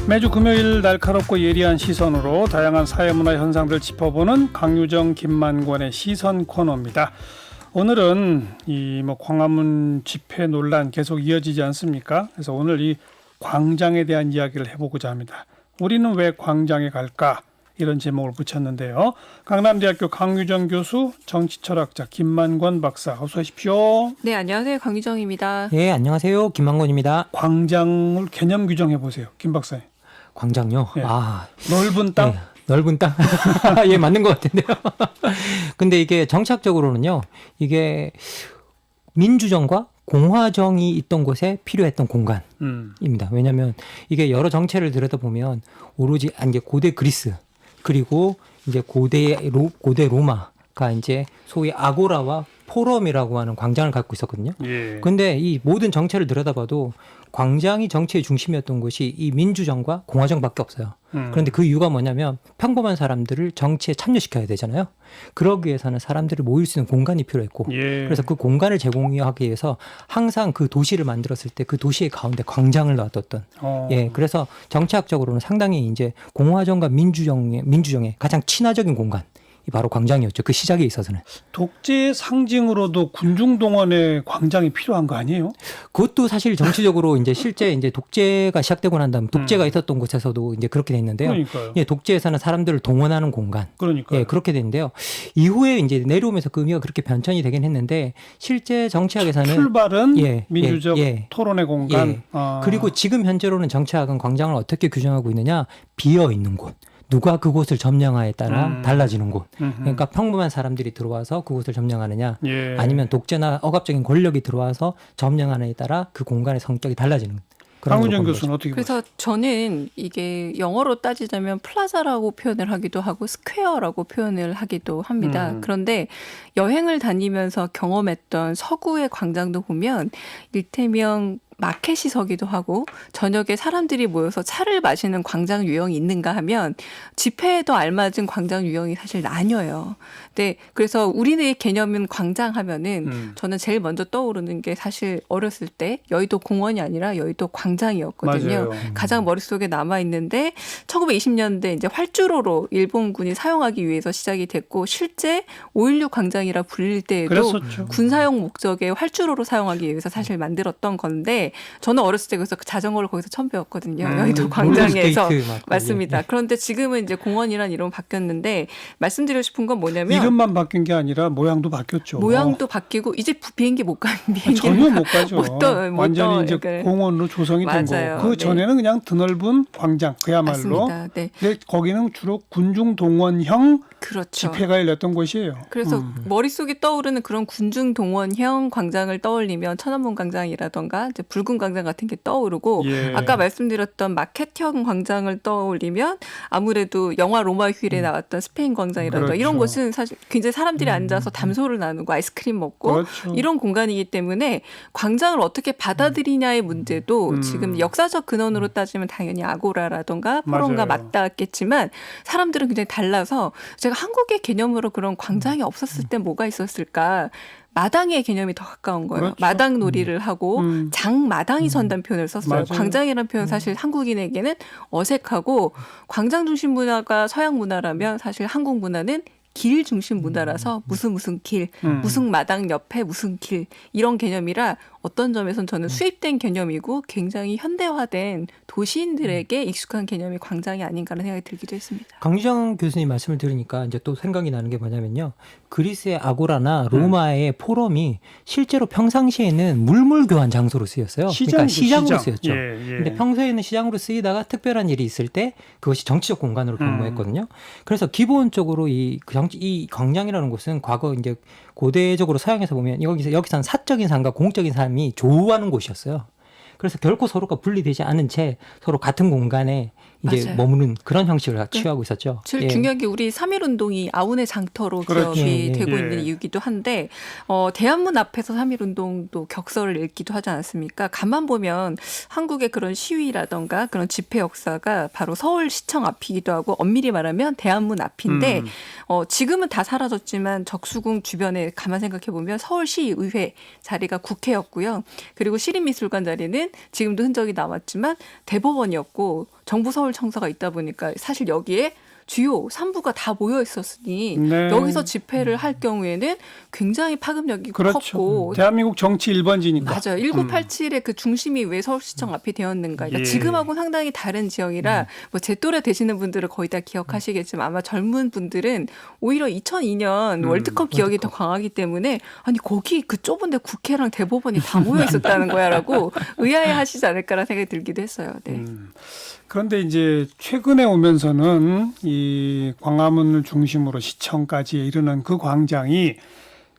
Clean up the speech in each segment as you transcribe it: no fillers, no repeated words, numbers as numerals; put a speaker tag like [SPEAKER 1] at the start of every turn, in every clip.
[SPEAKER 1] 매주 금요일 날카롭고 예리한 시선으로 다양한 사회문화 현상들을 짚어보는 강유정 김만권의 시선 코너입니다. 오늘은 이 광화문 집회 논란 계속 이어지지 않습니까? 그래서 오늘 이 광장에 대한 이야기를 해보고자 합니다. 우리는 왜 광장에 갈까? 이런 제목을 붙였는데요. 강남대학교 강유정 교수, 정치철학자 김만권 박사, 어서 오십시오.
[SPEAKER 2] 네, 안녕하세요. 강유정입니다.
[SPEAKER 3] 예, 안녕하세요. 김만권입니다.
[SPEAKER 1] 광장을 개념 규정해 보세요, 김 박사님.
[SPEAKER 3] 광장요?
[SPEAKER 1] 예.
[SPEAKER 3] 아,
[SPEAKER 1] 넓은 땅?
[SPEAKER 3] 예, 넓은 땅? 예, 맞는 것 같은데요. 근데 이게 정치학적으로는요, 이게 민주정과 공화정이 있던 곳에 필요했던 공간입니다. 왜냐하면 이게 여러 정체를 들여다보면 오로지 이제 고대 그리스 그리고 이제 고대 로마가 이제 소위 아고라와 포럼이라고 하는 광장을 갖고 있었거든요.
[SPEAKER 1] 예.
[SPEAKER 3] 근데 이 모든 정체를 들여다봐도 광장이 정치의 중심이었던 곳이 이 민주정과 공화정밖에 없어요. 그런데 그 이유가 뭐냐면 평범한 사람들을 정치에 참여시켜야 되잖아요. 그러기 위해서는 사람들을 모일 수 있는 공간이 필요했고
[SPEAKER 1] 예.
[SPEAKER 3] 그래서 그 공간을 제공하기 위해서 항상 그 도시를 만들었을 때 그 도시의 가운데 광장을 놔뒀던 예, 그래서 정치학적으로는 상당히 이제 공화정과 민주정의 가장 친화적인 공간 이 바로 광장이었죠. 그 시작에 있어서는.
[SPEAKER 1] 독재의 상징으로도 군중동원의 광장이 필요한 거 아니에요?
[SPEAKER 3] 그것도 사실 정치적으로 이제 실제 이제 독재가 시작되고 난 다음 독재가 있었던 곳에서도 이제 그렇게 돼 있는데요.
[SPEAKER 1] 그러니까요.
[SPEAKER 3] 예, 독재에서는 사람들을 동원하는 공간.
[SPEAKER 1] 그러니까요.
[SPEAKER 3] 예, 그렇게 되는데요. 이후에 이제 내려오면서 그 의미가 그렇게 변천이 되긴 했는데 실제 정치학에서는
[SPEAKER 1] 출발은
[SPEAKER 3] 예,
[SPEAKER 1] 민주적 토론의 공간.
[SPEAKER 3] 예. 그리고 지금 현재로는 정치학은 광장을 어떻게 규정하고 있느냐? 비어 있는 곳. 누가 그곳을 점령하에 따라 달라지는 곳. 그러니까 평범한 사람들이 들어와서 그곳을 점령하느냐
[SPEAKER 1] 예.
[SPEAKER 3] 아니면 독재나 억압적인 권력이 들어와서 점령하느냐에 따라 그 공간의 성격이 달라지는 그런
[SPEAKER 1] 강유정
[SPEAKER 3] 거죠.
[SPEAKER 1] 교수는 어떻게 보세요?
[SPEAKER 2] 그래서 저는 이게 영어로 따지자면 플라자라고 표현을 하기도 하고 스퀘어라고 표현을 하기도 합니다. 그런데 여행을 다니면서 경험했던 서구의 광장도 보면 일테면 마켓이 서기도 하고 저녁에 사람들이 모여서 차를 마시는 광장 유형이 있는가 하면 집회에도 알맞은 광장 유형이 사실 나뉘어요. 네, 그래서 우리의 개념은 광장 하면은 저는 제일 먼저 떠오르는 게 사실 어렸을 때 여의도 공원이 아니라 여의도 광장이었거든요.
[SPEAKER 1] 맞아요.
[SPEAKER 2] 가장 머릿속에 남아있는데 1920년대 이제 활주로로 일본군이 사용하기 위해서 시작이 됐고 실제 5.16 광장이라 불릴 때에도
[SPEAKER 1] 그랬었죠.
[SPEAKER 2] 군사용 목적의 활주로로 사용하기 위해서 사실 만들었던 건데 저는 어렸을 때 그래서 자전거를 거기서 처음 배웠거든요. 여의도 광장에서.
[SPEAKER 3] 롤러스케이트 막
[SPEAKER 2] 맞습니다.
[SPEAKER 3] 예.
[SPEAKER 2] 그런데 지금은 이제 공원이란 이름은 바뀌었는데 말씀드리고 싶은 건 뭐냐면
[SPEAKER 1] 이름만 바뀐 게 아니라 모양도 바뀌었죠.
[SPEAKER 2] 모양도 바뀌고 이제 비행기 못 가는 비행기
[SPEAKER 1] 전혀 못 가죠. 완전히 이제
[SPEAKER 2] 그러니까.
[SPEAKER 1] 공원으로 조성이 된
[SPEAKER 2] 맞아요.
[SPEAKER 1] 거고 그 전에는 그냥 드넓은 광장 그야말로.
[SPEAKER 2] 맞습니다. 네.
[SPEAKER 1] 근데 거기는 주로 군중 동원형
[SPEAKER 2] 그렇죠.
[SPEAKER 1] 집회가 열렸던 곳이에요.
[SPEAKER 2] 그래서 머릿속에 떠오르는 그런 군중 동원형 광장을 떠올리면 천안문 광장이라던가 이제 붉은 광장 같은 게 떠오르고
[SPEAKER 1] 예.
[SPEAKER 2] 아까 말씀드렸던 마켓형 광장을 떠올리면 아무래도 영화 로마 휴일에 나왔던 스페인 광장이라던가
[SPEAKER 1] 그렇죠.
[SPEAKER 2] 이런 곳은 사실 굉장히 사람들이 앉아서 담소를 나누고 아이스크림 먹고
[SPEAKER 1] 그렇죠.
[SPEAKER 2] 이런 공간이기 때문에 광장을 어떻게 받아들이냐의 문제도 지금 역사적 근원으로 따지면 당연히 아고라라던가 포럼과
[SPEAKER 1] 맞아요.
[SPEAKER 2] 맞닿았겠지만 사람들은 굉장히 달라서 제가 한국의 개념으로 그런 광장이 없었을 때 뭐가 있었을까? 마당의 개념이 더 가까운 거예요.
[SPEAKER 1] 그렇죠.
[SPEAKER 2] 마당 놀이를 하고 장마당이 선다는 표현을 썼어요.
[SPEAKER 1] 맞아요.
[SPEAKER 2] 광장이라는 표현 사실 한국인에게는 어색하고 광장 중심 문화가 서양 문화라면 사실 한국 문화는 길 중심 문화라서 무슨 길, 무슨 마당 옆에 무슨 길 이런 개념이라 어떤 점에서는 저는 수입된 개념이고 굉장히 현대화된 도시인들에게 익숙한 개념이 광장이 아닌가라는 생각이 들기도 했습니다.
[SPEAKER 3] 강유정 교수님 말씀을 들으니까 이제 또 생각이 나는 게 뭐냐면요. 그리스의 아고라나 로마의 포럼이 실제로 평상시에는 물물 교환 장소로 쓰였어요. 그러니까 시장으로 쓰였죠. 근데 평소에는 시장으로 쓰이다가 특별한 일이 있을 때 그것이 정치적 공간으로 변모했거든요. 그래서 기본적으로 이 광장이라는 곳은 과거 이제 고대적으로 서양에서 보면 여기서는 사적인 삶과 공적인 삶이 조우하는 곳이었어요. 그래서 결코 서로가 분리되지 않은 채 서로 같은 공간에 이제
[SPEAKER 2] 맞아요.
[SPEAKER 3] 머무는 그런 형식을 취하고 있었죠.
[SPEAKER 2] 제일
[SPEAKER 3] 예.
[SPEAKER 2] 중요한 게 우리 3.1운동이 아운의 장터로
[SPEAKER 1] 그렇죠.
[SPEAKER 2] 기업이
[SPEAKER 3] 예,
[SPEAKER 2] 되고
[SPEAKER 1] 예.
[SPEAKER 2] 있는 이유기도 한데 대한문 앞에서 3.1운동도 격서를 읽기도 하지 않았습니까? 가만 보면 한국의 그런 시위라던가 그런 집회 역사가 바로 서울시청 앞이기도 하고 엄밀히 말하면 대한문 앞인데 지금은 다 사라졌지만 적수궁 주변에 가만 생각해 보면 서울시의회 자리가 국회였고요. 그리고 시립미술관 자리는 지금도 흔적이 남았지만 대법원이었고 정부 서울청사가 있다 보니까 사실 여기에 주요 3부가 다 모여 있었으니
[SPEAKER 1] 네.
[SPEAKER 2] 여기서 집회를 할 경우에는 굉장히 파급력이
[SPEAKER 1] 그렇죠.
[SPEAKER 2] 컸고
[SPEAKER 1] 대한민국 정치 1번지니까.
[SPEAKER 2] 맞아요. 1987의 그 중심이 왜 서울시청 앞이 되었는가. 그러니까
[SPEAKER 1] 예.
[SPEAKER 2] 지금하고는 상당히 다른 지역이라 뭐 제 또래 되시는 분들은 거의 다 기억하시겠지만 아마 젊은 분들은 오히려 2002년 월드컵 기억이 더 강하기 때문에 아니 거기 그 좁은데 국회랑 대법원이 다 모여 있었다는 거야라고 의아해하시지 않을까라는 생각이 들기도 했어요. 네.
[SPEAKER 1] 그런데 이제 최근에 오면서는 이 광화문을 중심으로 시청까지 이르는 그 광장이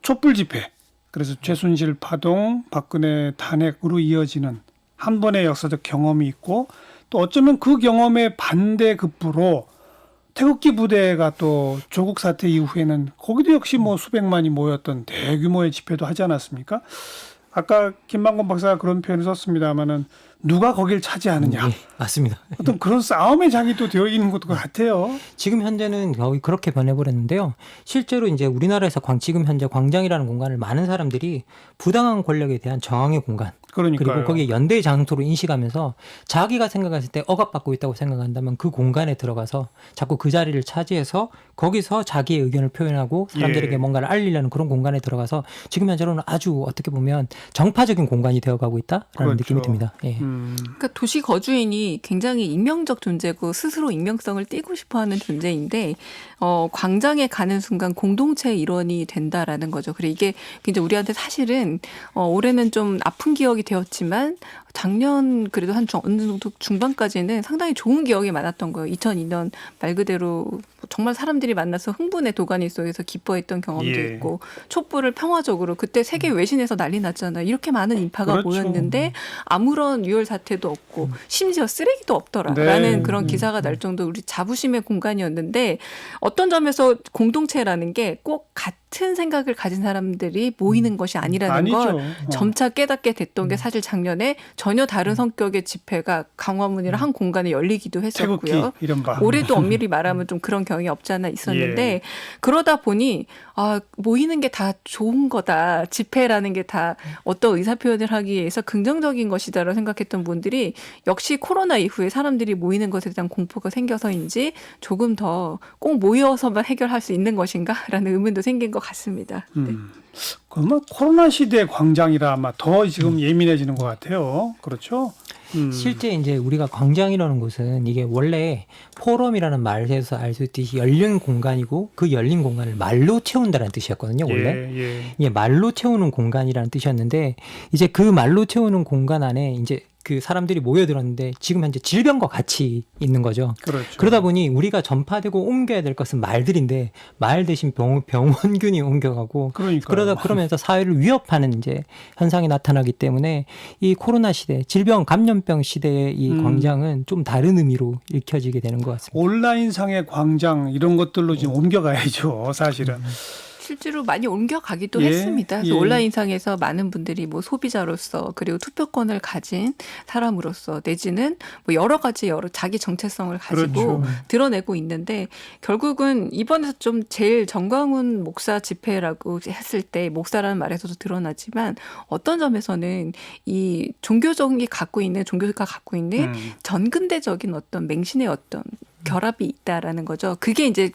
[SPEAKER 1] 촛불 집회, 그래서 최순실 파동, 박근혜 탄핵으로 이어지는 한 번의 역사적 경험이 있고 또 어쩌면 그 경험의 반대급부로 태극기 부대가 또 조국 사태 이후에는 거기도 역시 뭐 수백만이 모였던 대규모의 집회도 하지 않았습니까? 아까 김만권 박사가 그런 표현을 썼습니다마는 누가 거길 차지하느냐.
[SPEAKER 3] 네, 맞습니다.
[SPEAKER 1] 어떤 그런 싸움의 장이 또 되어 있는 것도 같아요.
[SPEAKER 3] 지금 현재는 거의 그렇게 변해버렸는데요. 실제로 이제 우리나라에서 지금 현재 광장이라는 공간을 많은 사람들이 부당한 권력에 대한 저항의 공간,
[SPEAKER 1] 그러니까요.
[SPEAKER 3] 그리고 거기에 연대의 장소로 인식하면서 자기가 생각했을 때 억압받고 있다고 생각한다면 그 공간에 들어가서 자꾸 그 자리를 차지해서 거기서 자기의 의견을 표현하고 사람들에게
[SPEAKER 1] 예.
[SPEAKER 3] 뭔가를 알리려는 그런 공간에 들어가서 지금 현재로는 아주 어떻게 보면 정파적인 공간이 되어가고 있다라는
[SPEAKER 1] 그렇죠.
[SPEAKER 3] 느낌이 듭니다. 예.
[SPEAKER 2] 그러니까 도시 거주인이 굉장히 익명적 존재고 스스로 익명성을 띠고 싶어하는 존재인데 광장에 가는 순간 공동체의 일원이 된다라는 거죠. 그리고 이게 굉장히 우리한테 사실은 올해는 좀 아픈 기억이 되었지만 작년 그래도 어느 정도 중반까지는 상당히 좋은 기억이 많았던 거예요. 2002년 말 그대로 정말 사람들이 만나서 흥분의 도가니 속에서 기뻐했던 경험도
[SPEAKER 1] 예.
[SPEAKER 2] 있고 촛불을 평화적으로 그때 세계 외신에서 난리 났잖아요. 이렇게 많은 인파가
[SPEAKER 1] 그렇죠.
[SPEAKER 2] 모였는데 아무런 유혈 사태도 없고 심지어 쓰레기도 없더라라는
[SPEAKER 1] 네.
[SPEAKER 2] 그런 기사가 날 정도 우리 자부심의 공간이었는데 어떤 점에서 공동체라는 게 꼭 같은 생각을 가진 사람들이 모이는 것이 아니라는
[SPEAKER 1] 아니죠.
[SPEAKER 2] 걸 점차 깨닫게 됐던 게 사실 작년에 전혀 다른 성격의 집회가 강화문이랑 한 공간에 열리기도 했었고요.
[SPEAKER 1] 태극기 이른바.
[SPEAKER 2] 올해도 엄밀히 말하면 좀 그런 경향이 없지 않아 있었는데
[SPEAKER 1] 예.
[SPEAKER 2] 그러다 보니 모이는 게 다 좋은 거다. 집회라는 게 다 어떤 의사표현을 하기 위해서 긍정적인 것이다라고 생각했던 분들이 역시 코로나 이후에 사람들이 모이는 것에 대한 공포가 생겨서인지 조금 더 꼭 모여서만 해결할 수 있는 것인가라는 의문도 생긴 것 같습니다. 네.
[SPEAKER 1] 그러면 코로나 시대 광장이라 아마 더 지금 예민해지는 것 같아요. 그렇죠?
[SPEAKER 3] 실제 이제 우리가 광장이라는 곳은 이게 원래 포럼이라는 말에서 알 수 있듯이 열린 공간이고 그 열린 공간을 말로 채운다는 뜻이었거든요. 원래 이게 말로 채우는 공간이라는 뜻이었는데 이제 그 말로 채우는 공간 안에 이제 그 사람들이 모여들었는데 지금 현재 질병과 같이 있는 거죠.
[SPEAKER 1] 그렇죠.
[SPEAKER 3] 그러다 보니 우리가 전파되고 옮겨야 될 것은 말들인데 말 대신 병원균이 옮겨가고 그러면서 사회를 위협하는 이제 현상이 나타나기 때문에 이 코로나 시대, 질병 감염병 시대의 이 광장은 좀 다른 의미로 읽혀지게 되는 것 같습니다.
[SPEAKER 1] 온라인상의 광장 이런 것들로 지금 옮겨가야죠. 사실은.
[SPEAKER 2] 실제로 많이 옮겨가기도
[SPEAKER 1] 예,
[SPEAKER 2] 했습니다.
[SPEAKER 1] 예.
[SPEAKER 2] 온라인상에서 많은 분들이 뭐 소비자로서 그리고 투표권을 가진 사람으로서 내지는 뭐 여러 가지 자기 정체성을 가지고
[SPEAKER 1] 그렇죠.
[SPEAKER 2] 드러내고 있는데 결국은 이번에서 좀 제일 정광훈 목사 집회라고 했을 때 목사라는 말에서도 드러나지만 어떤 점에서는 이 종교가 갖고 있는 전근대적인 어떤 맹신의 어떤 결합이 있다라는 거죠. 그게 이제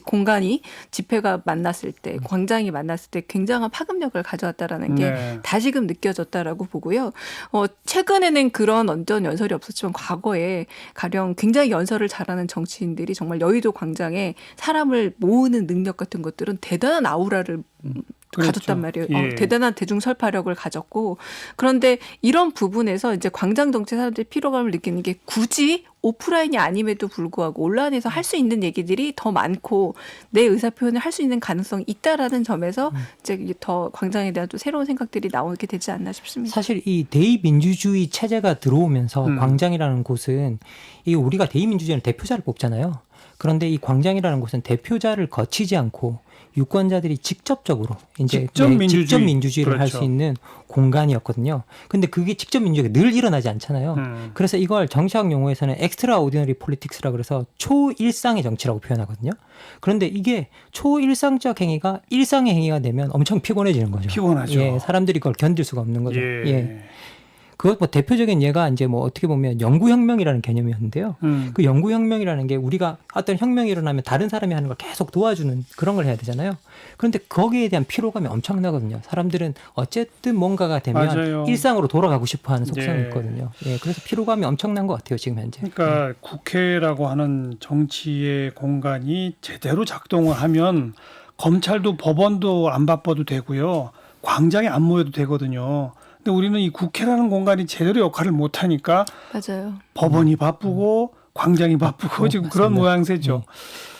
[SPEAKER 2] 공간이 집회가 만났을 때 광장이 만났을 때 굉장한 파급력을 가져왔다라는 게 다시금 느껴졌다라고 보고요. 최근에는 그런 어떤 연설이 없었지만 과거에 가령 굉장히 연설을 잘하는 정치인들이 정말 여의도 광장에 사람을 모으는 능력 같은 것들은 대단한 아우라를 가졌단 말이에요.
[SPEAKER 1] 예.
[SPEAKER 2] 대단한 대중 설파력을 가졌고 그런데 이런 부분에서 이제 광장 정치 사람들이 피로감을 느끼는 게 굳이 오프라인이 아님에도 불구하고 온라인에서 할 수 있는 얘기들이 더 많고 내 의사 표현을 할 수 있는 가능성이 있다라는 점에서 이제 더 광장에 대한 또 새로운 생각들이 나오게 되지 않나 싶습니다.
[SPEAKER 3] 사실 이 대의민주주의 체제가 들어오면서 광장이라는 곳은 이 우리가 대의민주주의는 대표자를 뽑잖아요. 그런데 이 광장이라는 곳은 대표자를 거치지 않고 유권자들이 직접적으로 이제 직접 민주주의를 할 수 있는 공간이었거든요. 근데 그게 직접 민주주의가 늘 일어나지 않잖아요. 그래서 이걸 정치학 용어에서는 엑스트라 오디너리 폴리틱스라 그래서 초일상의 정치라고 표현하거든요. 그런데 이게 초일상적 행위가 일상의 행위가 되면 엄청 피곤해지는 거죠.
[SPEAKER 1] 피곤하죠.
[SPEAKER 3] 예, 사람들이 그걸 견딜 수가 없는 거죠.
[SPEAKER 1] 예.
[SPEAKER 3] 예. 그것 뭐 대표적인 예가 이제 뭐 어떻게 보면 영구혁명이라는 개념이었는데요. 그 영구혁명이라는 게 우리가 어떤 혁명이 일어나면 다른 사람이 하는 걸 계속 도와주는 그런 걸 해야 되잖아요. 그런데 거기에 대한 피로감이 엄청나거든요. 사람들은 어쨌든 뭔가가 되면
[SPEAKER 1] 맞아요.
[SPEAKER 3] 일상으로 돌아가고 싶어하는 속성이
[SPEAKER 1] 예.
[SPEAKER 3] 있거든요. 예, 그래서 피로감이 엄청난 것 같아요 지금 현재.
[SPEAKER 1] 그러니까 국회라고 하는 정치의 공간이 제대로 작동을 하면 검찰도 법원도 안 바빠도 되고요. 광장에 안 모여도 되거든요. 근데 우리는 이 국회라는 공간이 제대로 역할을 못 하니까
[SPEAKER 2] 맞아요.
[SPEAKER 1] 법원이 바쁘고 광장이 바쁘고 지금 그런
[SPEAKER 3] 맞습니다.
[SPEAKER 1] 모양새죠.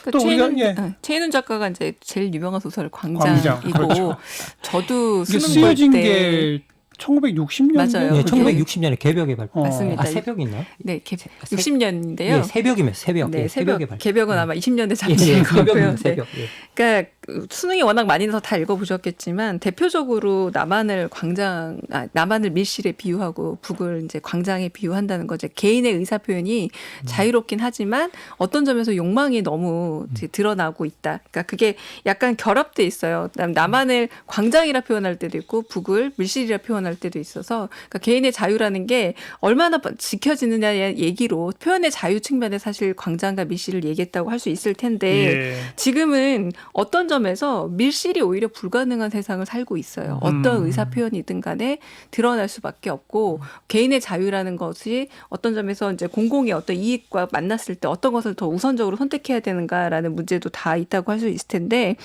[SPEAKER 2] 그러니까
[SPEAKER 1] 또 우리가
[SPEAKER 2] 최인훈 작가가 이제 제일 유명한 소설
[SPEAKER 1] 광장,
[SPEAKER 2] 광장이고
[SPEAKER 1] 그렇죠.
[SPEAKER 2] 저도
[SPEAKER 1] 이게
[SPEAKER 2] 수능
[SPEAKER 1] 쓰여진
[SPEAKER 2] 볼 때
[SPEAKER 1] 게 1960년
[SPEAKER 2] 맞아요.
[SPEAKER 3] 예,
[SPEAKER 2] 그게-
[SPEAKER 3] 1960년에 개벽에 발표.
[SPEAKER 2] 맞습니다.
[SPEAKER 3] 새벽이 있나요?
[SPEAKER 2] 네,
[SPEAKER 3] 새-
[SPEAKER 2] 60년인데요.
[SPEAKER 3] 예, 새벽이면서 새벽.
[SPEAKER 2] 네,
[SPEAKER 3] 예, 새벽에 발표.
[SPEAKER 2] 개벽은 아마 20년대
[SPEAKER 3] 예,
[SPEAKER 2] 잡지
[SPEAKER 3] 예,
[SPEAKER 2] 같고요.
[SPEAKER 3] 새벽이면
[SPEAKER 2] 네.
[SPEAKER 3] 새벽. 예.
[SPEAKER 2] 그러니까 수능이 워낙 많이 나서 다 읽어보셨겠지만 대표적으로 남한을 밀실에 비유하고 북을 이제 광장에 비유한다는 거죠. 개인의 의사 표현이 자유롭긴 하지만 어떤 점에서 욕망이 너무 이제 드러나고 있다. 그러니까 그게 약간 결합돼 있어요. 남한을 광장이라 표현할 때도 있고 북을 밀실이라 표현할 때도 있어서 그러니까 개인의 자유라는 게 얼마나 지켜지느냐의 얘기로 표현의 자유 측면에 사실 광장과 밀실을 얘기했다고 할 수 있을 텐데
[SPEAKER 1] 예.
[SPEAKER 2] 지금은 어떤 점에서 밀실이 오히려 불가능한 세상을 살고 있어요. 어떤 의사 표현이든 간에 드러날 수밖에 없고 개인의 자유라는 것이 어떤 점에서 이제 공공의 어떤 이익과 만났을 때 어떤 것을 더 우선적으로 선택해야 되는가라는 문제도 다 있다고 할 수 있을 텐데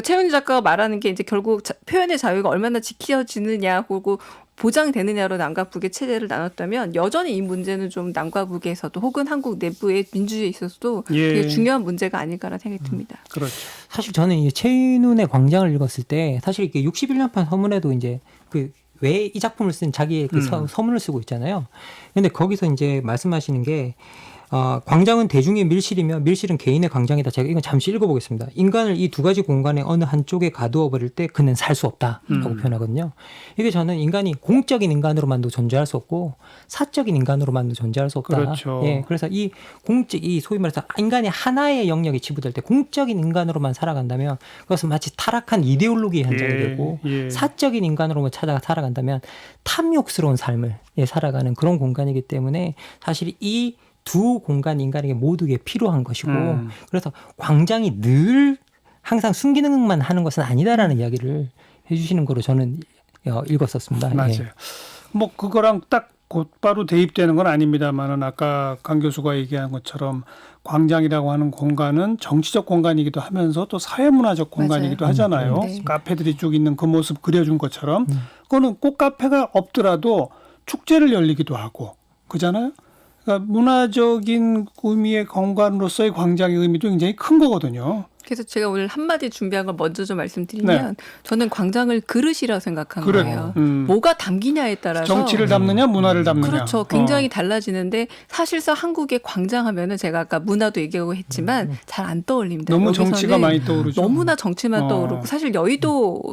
[SPEAKER 2] 최은희 작가가 말하는 게 이제 결국 표현의 자유가 얼마나 지켜지느냐 혹은 보장되느냐로 남과 북의 체제를 나눴다면 여전히 이 문제는 좀 남과 북에서도 혹은 한국 내부의 민주주의에 있어서도
[SPEAKER 1] 예.
[SPEAKER 2] 되게 중요한 문제가 아닐까라는 생각이 듭니다.
[SPEAKER 1] 그렇죠.
[SPEAKER 3] 사실 저는 이 최인훈의 광장을 읽었을 때 사실 이게 61년판 서문에도 이제 그 왜 이 작품을 쓴 자기의 그 서문을 쓰고 있잖아요. 근데 거기서 이제 말씀하시는 게 광장은 대중의 밀실이며 밀실은 개인의 광장이다. 제가 이건 잠시 읽어보겠습니다. 인간을 이 두 가지 공간의 어느 한쪽에 가두어 버릴 때 그는 살 수 없다라고 표현하거든요. 이게 저는 인간이 공적인 인간으로만도 존재할 수 없고 사적인 인간으로만도 존재할 수 없다.
[SPEAKER 1] 그렇죠.
[SPEAKER 3] 예, 그래서 이 소위 말해서 인간이 하나의 영역에 치부될 때 공적인 인간으로만 살아간다면 그것은 마치 타락한 이데올로기의 현장이
[SPEAKER 1] 예,
[SPEAKER 3] 되고
[SPEAKER 1] 예.
[SPEAKER 3] 사적인 인간으로만 살아간다면 탐욕스러운 삶을 살아가는 그런 공간이기 때문에 사실 이 두 공간 인간에게 모두에게 필요한 것이고 그래서 광장이 늘 항상 순기능만 하는 것은 아니다라는 이야기를 해주시는 거로 저는 읽었었습니다.
[SPEAKER 1] 맞아요.
[SPEAKER 3] 예.
[SPEAKER 1] 뭐 그거랑 딱 곧바로 대입되는 건 아닙니다만은 아까 강 교수가 얘기한 것처럼 광장이라고 하는 공간은 정치적 공간이기도 하면서 또 사회문화적 공간이기도
[SPEAKER 2] 맞아요.
[SPEAKER 1] 하잖아요.
[SPEAKER 2] 네.
[SPEAKER 1] 카페들이 쭉 있는 그 모습 그려준 것처럼 그거는 꼭 카페가 없더라도 축제를 열리기도 하고 그잖아요. 그러니까 문화적인 의미의 공간으로서의 광장의 의미도 굉장히 큰 거거든요.
[SPEAKER 2] 그래서 제가 오늘 한마디 준비한 걸 먼저 좀 말씀드리면 저는 광장을 그릇이라고 생각한 거예요. 뭐가 담기냐에 따라서
[SPEAKER 1] 정치를 담느냐 문화를 담느냐.
[SPEAKER 2] 그렇죠. 굉장히 달라지는데 사실상 한국의 광장하면은 제가 아까 문화도 얘기하고 했지만 잘 안 떠올립니다.
[SPEAKER 1] 너무
[SPEAKER 2] 여기서는
[SPEAKER 1] 정치가 많이 떠오르죠.
[SPEAKER 2] 너무나 정치만 떠오르고 사실 여의도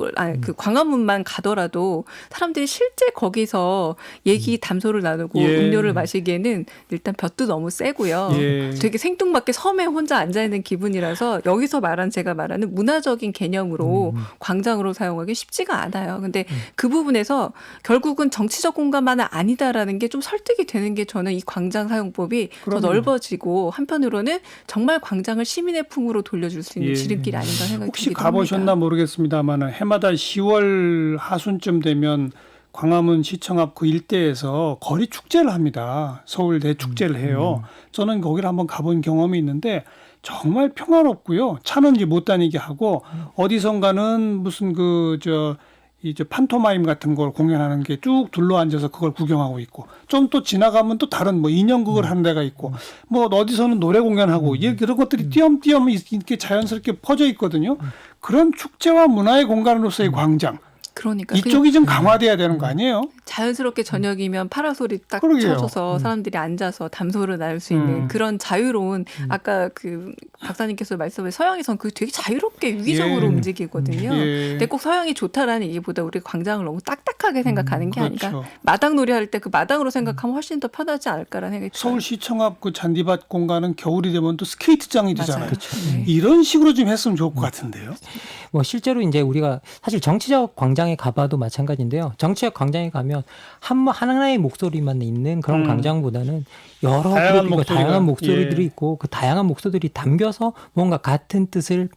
[SPEAKER 2] 그 광화문만 가더라도 사람들이 실제 거기서 얘기 담소를 나누고
[SPEAKER 1] 예.
[SPEAKER 2] 음료를 마시기에는 일단 볕도 너무 세고요.
[SPEAKER 1] 예.
[SPEAKER 2] 되게 생뚱맞게 섬에 혼자 앉아 있는 기분이라서 여기서 제가 말하는 문화적인 개념으로 광장으로 사용하기 쉽지가 않아요. 근데 그 부분에서 결국은 정치적 공간만은 아니다라는 게 좀 설득이 되는 게 저는 이 광장 사용법이
[SPEAKER 1] 그럼요.
[SPEAKER 2] 더 넓어지고 한편으로는 정말 광장을 시민의 품으로 돌려줄 수 있는
[SPEAKER 1] 예.
[SPEAKER 2] 지름길이 아닌가 생각이
[SPEAKER 1] 혹시
[SPEAKER 2] 들기도
[SPEAKER 1] 가보셨나
[SPEAKER 2] 합니다.
[SPEAKER 1] 모르겠습니다만 해마다 10월 하순쯤 되면 광화문 시청 앞 그 일대에서 거리 축제를 합니다. 서울 대축제를 해요. 저는 거기를 한번 가본 경험이 있는데 정말 평화롭고요. 차는 이제 못 다니게 하고 어디선가는 무슨 이제 판토마임 같은 걸 공연하는 게 쭉 둘러 앉아서 그걸 구경하고 있고 좀 또 지나가면 또 다른 뭐 인형극을 하는 데가 있고 뭐 어디서는 노래 공연하고 이런 것들이 띄엄띄엄 이렇게 자연스럽게 퍼져 있거든요. 그런 축제와 문화의 공간으로서의 광장.
[SPEAKER 2] 그러니까
[SPEAKER 1] 이쪽이 좀 강화돼야 되는 거 아니에요?
[SPEAKER 2] 자연스럽게 저녁이면 파라솔이 딱
[SPEAKER 1] 그러게요.
[SPEAKER 2] 쳐져서 사람들이 앉아서 담소를 나눌 수 있는 그런 자유로운 아까 그 박사님께서 말씀해 서양에선 그 되게 자유롭게 유기적으로
[SPEAKER 1] 예.
[SPEAKER 2] 움직이거든요.
[SPEAKER 1] 예.
[SPEAKER 2] 근데 꼭 서양이 좋다라는 얘기보다 우리 광장을 너무 딱딱하게 생각하는 게 아니라
[SPEAKER 1] 그렇죠.
[SPEAKER 2] 마당놀이 할 때 그 마당으로 생각하면 훨씬 더 편하지 않을까라는 생각이 들어요.
[SPEAKER 1] 서울시청 앞 그 잔디밭 공간은 겨울이 되면 또 스케이트장이 되잖아요.
[SPEAKER 2] 맞아요. 네.
[SPEAKER 1] 이런 식으로 좀 했으면 좋을 것 같은데요.
[SPEAKER 3] 뭐 실제로 이제 우리가 사실 정치적 광장에 가봐도 마찬가지인데요. 정치적 광장에 가면 하나의 목소리만 있는 그런 광장보다는 여러
[SPEAKER 1] 다양한
[SPEAKER 3] 그룹이고
[SPEAKER 1] 목소리가,
[SPEAKER 3] 다양한 목소리들이
[SPEAKER 1] 예.
[SPEAKER 3] 있고 그 다양한 목소리들이 담겨서 뭔가 같은 뜻을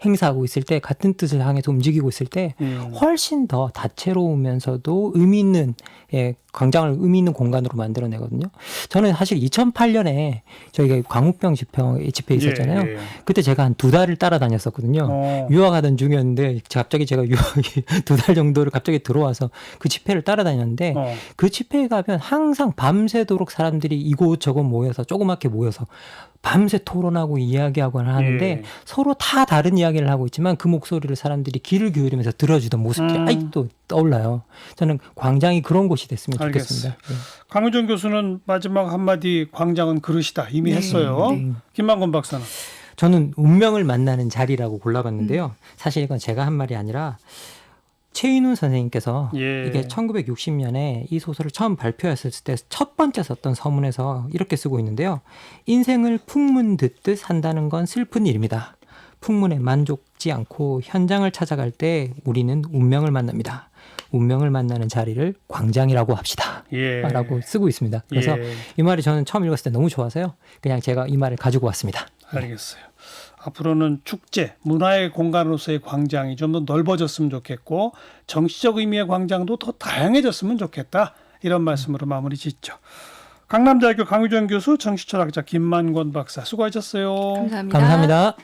[SPEAKER 3] 행사하고 있을 때 같은 뜻을 향해서 움직이고 있을 때 훨씬 더 다채로우면서도 의미 있는 광장을 의미 있는 공간으로 만들어내거든요. 저는 사실 2008년에 저희가 광우병 집회 있었잖아요.
[SPEAKER 1] 예.
[SPEAKER 3] 그때 제가 한 2달을 따라다녔었거든요. 유학하던 중이었는데 갑자기 제가 유학이 2달 정도를 갑자기 들어와서 그 집회를 따라다녔는데 그 집회에 가면 항상 밤새도록 사람들이 이곳저곳 모여서 조그맣게 모여서 밤새 토론하고 이야기하고 하는데
[SPEAKER 1] 예.
[SPEAKER 3] 서로 다 다른 이야기를 하고 있지만 그 목소리를 사람들이 귀를 기울이면서 들어주던 모습이 아직도 떠올라요. 저는 광장이 그런 곳이 됐으면 좋겠습니다. 네.
[SPEAKER 1] 강유정 교수는 마지막 한마디 광장은 그릇이다 이미 했어요.
[SPEAKER 2] 네.
[SPEAKER 1] 김만권 박사는.
[SPEAKER 3] 저는 운명을 만나는 자리라고 골라봤는데요. 사실 이건 제가 한 말이 아니라 최인훈 선생님께서
[SPEAKER 1] 예.
[SPEAKER 3] 이게 1960년에 이 소설을 처음 발표했을 때 첫 번째 썼던 서문에서 이렇게 쓰고 있는데요. 인생을 풍문 듣듯 산다는 건 슬픈 일입니다. 풍문에 만족지 않고 현장을 찾아갈 때 우리는 운명을 만납니다. 운명을 만나는 자리를 광장이라고 합시다.
[SPEAKER 1] 예.
[SPEAKER 3] 라고 쓰고 있습니다. 그래서
[SPEAKER 1] 예.
[SPEAKER 3] 이 말이 저는 처음 읽었을 때 너무 좋아서요. 그냥 제가 이 말을 가지고 왔습니다.
[SPEAKER 1] 알겠어요. 앞으로는 축제, 문화의 공간으로서의 광장이 좀 더 넓어졌으면 좋겠고 정치적 의미의 광장도 더 다양해졌으면 좋겠다. 이런 말씀으로 마무리 짓죠. 강남대학교 강유정 교수, 정치철학자 김만권 박사 수고하셨어요.
[SPEAKER 2] 감사합니다.
[SPEAKER 3] 감사합니다.